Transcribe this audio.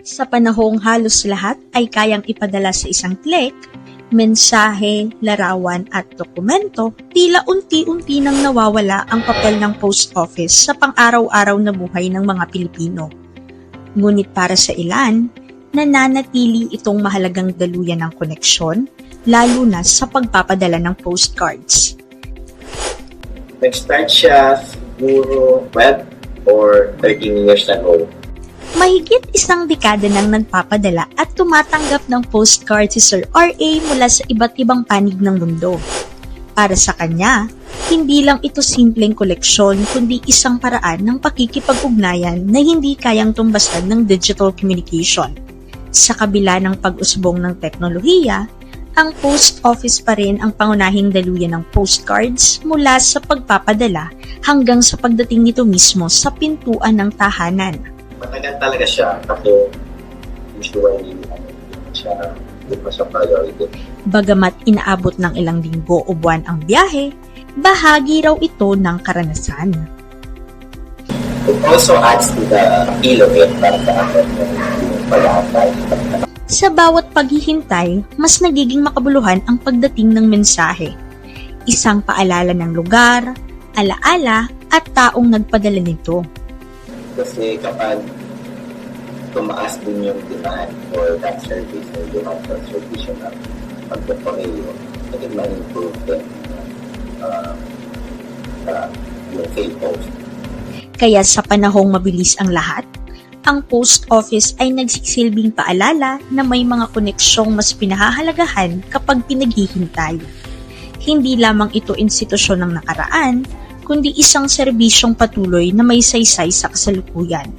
Sa panahong halos lahat ay kayang ipadala sa isang click, mensahe, larawan at dokumento, tila unti-unti nang nawawala ang papel ng post office sa pang-araw-araw na buhay ng mga Pilipino. Ngunit para sa ilan, nananatili itong mahalagang daluyan ng koneksyon, lalo na sa pagpapadala ng postcards. Nag-start siya siguro web or 13 years ago. Mahigit isang dekada nang nagpapadala at tumatanggap ng postcard si Sir R.A. mula sa iba't ibang panig ng mundo. Para sa kanya, hindi lang ito simpleng koleksyon kundi isang paraan ng pakikipag-ugnayan na hindi kayang tumbasan ng digital communication. Sa kabila ng pag-usbong ng teknolohiya, ang post office pa rin ang pangunahing daluyan ng postcards mula sa pagpapadala hanggang sa pagdating nito mismo sa pintuan ng tahanan. Matagal talaga siya kasi usually hindi pa siya priority. Bagamat inaabot ng ilang linggo o buwan ang biyahe, bahagi raw ito ng karanasan. It also adds to the feel of it para sa akin yung pag-aantay. Sa bawat paghihintay, mas nagiging makabuluhan ang pagdating ng mensahe. Isang paalala ng lugar, alaala at taong nagpadala nito. Kasi kapag tumaas din yung demand for that service or demand for service ng pagpapareyo, naging ma-improve din yung sale post. Kaya sa panahong mabilis ang lahat, ang post office ay nagsisilbing paalala na may mga koneksyong mas pinahahalagahan kapag pinaghihintay. Hindi lamang ito institusyon ng nakaraan, kundi isang serbisyong patuloy na may saysay sa kasalukuyan.